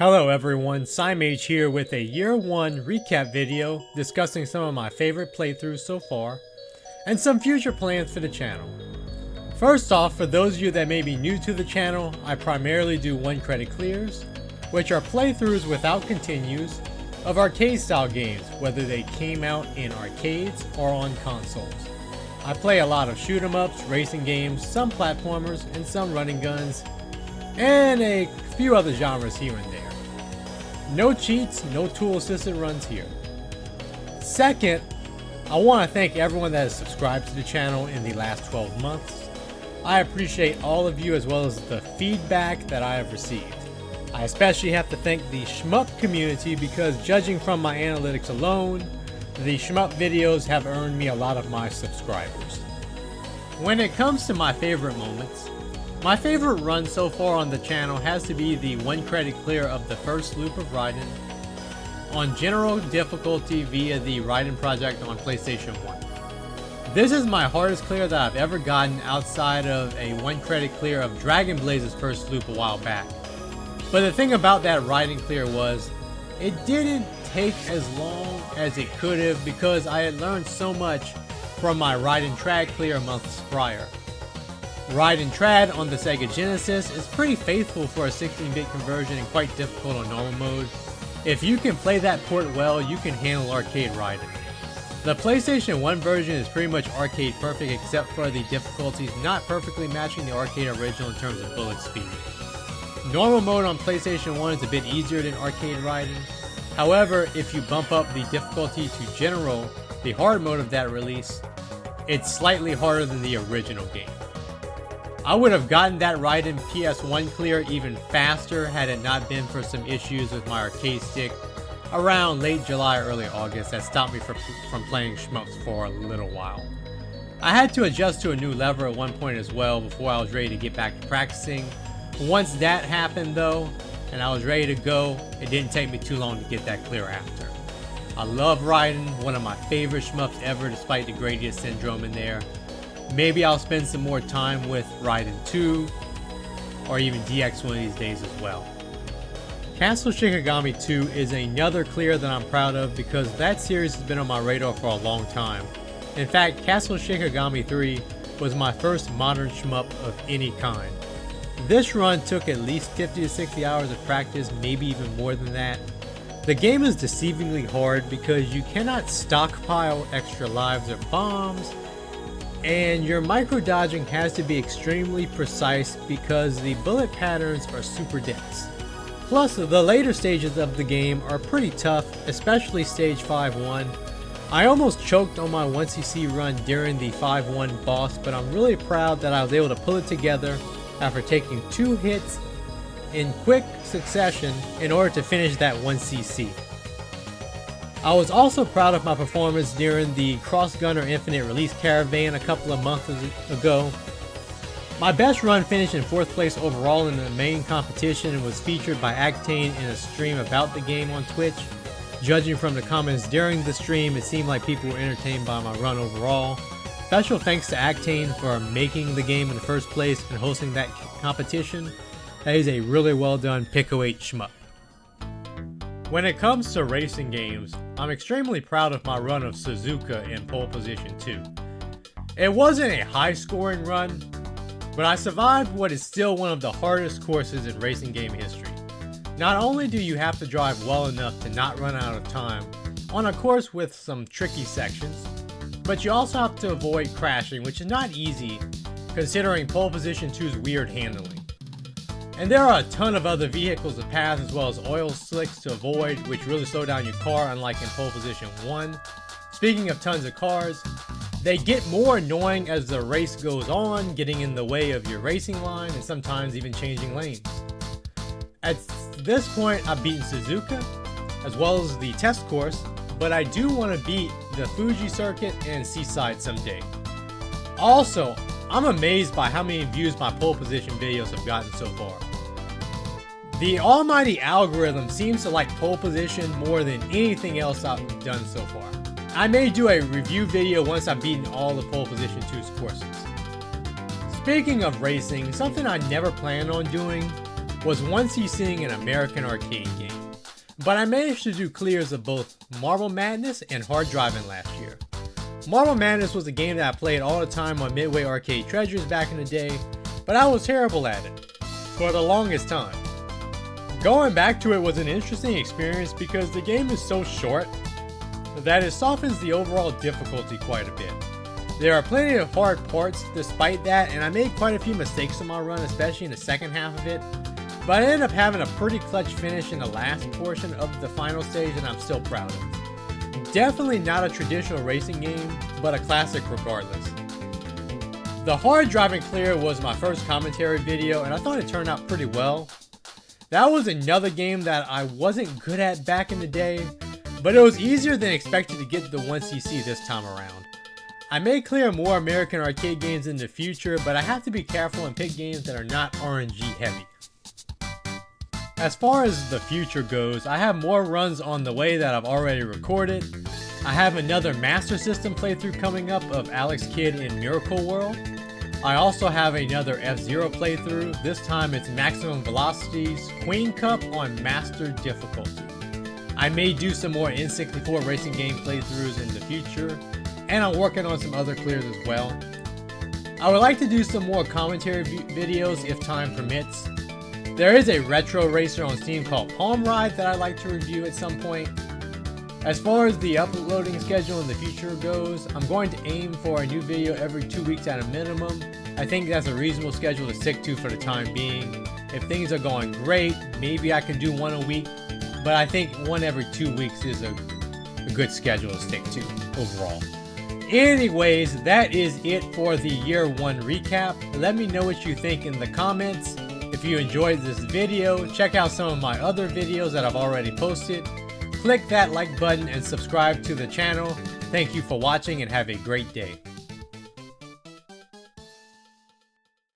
Hello everyone, SimeH here with a Year 1 recap video discussing some of my favorite playthroughs so far, and some future plans for the channel. First off, for those of you that may be new to the channel, I primarily do one credit clears, which are playthroughs without continues of arcade style games, whether they came out in arcades or on consoles. I play a lot of shoot 'em ups, racing games, some platformers, and some running guns, and a few other genres here and there. No cheats, no tool assisted runs here. Second, I want to thank everyone that has subscribed to the channel in the last 12 months. I appreciate all of you as well as the feedback that I have received. I especially have to thank the shmup community because judging from my analytics alone, the shmup videos have earned me a lot of my subscribers. When it comes to my favorite moments, my favorite run so far on the channel has to be the one credit clear of the first loop of Raiden on general difficulty via the Raiden project on PlayStation 1. This is my hardest clear that I've ever gotten outside of a one credit clear of Dragon Blaze's first loop a while back. But the thing about that Raiden clear was, it didn't take as long as it could have because I had learned so much from my Raiden Trad clear months prior. Raiden Trad on the Sega Genesis is pretty faithful for a 16-bit conversion and quite difficult on normal mode. If you can play that port well, you can handle arcade Raiden. The PlayStation 1 version is pretty much arcade perfect except for the difficulties not perfectly matching the arcade original in terms of bullet speed. Normal mode on PlayStation 1 is a bit easier than arcade Raiden. However, if you bump up the difficulty to general, the hard mode of that release, it's slightly harder than the original game. I would have gotten that Raiden PS1 clear even faster had it not been for some issues with my arcade stick around late July, early August that stopped me from playing shmups for a little while. I had to adjust to a new lever at one point as well before I was ready to get back to practicing. Once that happened though, and I was ready to go, it didn't take me too long to get that clear after. I love Raiden, one of my favorite shmups ever despite the Gradius syndrome in there. Maybe I'll spend some more time with Raiden 2, or even DX one of these days as well. Castle Shikigami 2 is another clear that I'm proud of because that series has been on my radar for a long time. In fact, Castle Shikigami 3 was my first modern shmup of any kind. This run took at least 50 to 60 hours of practice, maybe even more than that. The game is deceivingly hard because you cannot stockpile extra lives or bombs, and your micro dodging has to be extremely precise because the bullet patterns are super dense. Plus, the later stages of the game are pretty tough, especially stage 5-1. I almost choked on my 1cc run during the 5-1 boss, but I'm really proud that I was able to pull it together after taking 2 hits in quick succession in order to finish that 1cc. I was also proud of my performance during the Cross Gunner Infinite release caravan a couple of months ago. My best run finished in 4th place overall in the main competition and was featured by Actane in a stream about the game on Twitch. Judging from the comments during the stream, it seemed like people were entertained by my run overall. Special thanks to Actane for making the game in the first place and hosting that competition. That is a really well done Pico 8 shmup. When it comes to racing games, I'm extremely proud of my run of Suzuka in pole position 2. It wasn't a high scoring run, but I survived what is still one of the hardest courses in racing game history. Not only do you have to drive well enough to not run out of time on a course with some tricky sections, but you also have to avoid crashing, which is not easy considering pole position 2's weird handling. And there are a ton of other vehicles to pass as well as oil slicks to avoid, which really slow down your car unlike in pole position 1. Speaking of tons of cars, they get more annoying as the race goes on, getting in the way of your racing line and sometimes even changing lanes. At this point, I've beaten Suzuka as well as the test course, but I do want to beat the Fuji circuit and Seaside someday. Also, I'm amazed by how many views my pole position videos have gotten so far. The almighty algorithm seems to like pole position more than anything else I've done so far. I may do a review video once I've beaten all the pole position 2's courses. Speaking of racing, something I never planned on doing was once seeing an American arcade game, but I managed to do clears of both Marble Madness and Hard Driving last year. Marble Madness was a game that I played all the time on Midway Arcade Treasures back in the day, but I was terrible at it for the longest time. Going back to it was an interesting experience because the game is so short that it softens the overall difficulty quite a bit. There are plenty of hard parts despite that, and I made quite a few mistakes on my run, especially in the second half of it, but I ended up having a pretty clutch finish in the last portion of the final stage that I'm still proud of. Definitely not a traditional racing game, but a classic regardless. The Hard Driving clear was my first commentary video, and I thought it turned out pretty well. That was another game that I wasn't good at back in the day, but it was easier than expected to get the 1cc this time around. I may clear more American arcade games in the future, but I have to be careful and pick games that are not RNG heavy. As far as the future goes, I have more runs on the way that I've already recorded. I have another Master System playthrough coming up of Alex Kidd in Miracle World. I also have another F-Zero playthrough. This time it's Maximum Velocity's Queen Cup on Master Difficulty. I may do some more N64 racing game playthroughs in the future, and I'm working on some other clears as well. I would like to do some more commentary videos if time permits. There is a retro racer on Steam called Palm Ride that I'd like to review at some point. As far as the uploading schedule in the future goes, I'm going to aim for a new video every 2 weeks at a minimum. I think that's a reasonable schedule to stick to for the time being. If things are going great, maybe I can do one a week, but I think one every 2 weeks is a good schedule to stick to overall. Anyways, that is it for the year 1 recap. Let me know what you think in the comments. If you enjoyed this video, check out some of my other videos that I've already posted. Click that like button and subscribe to the channel. Thank you for watching and have a great day.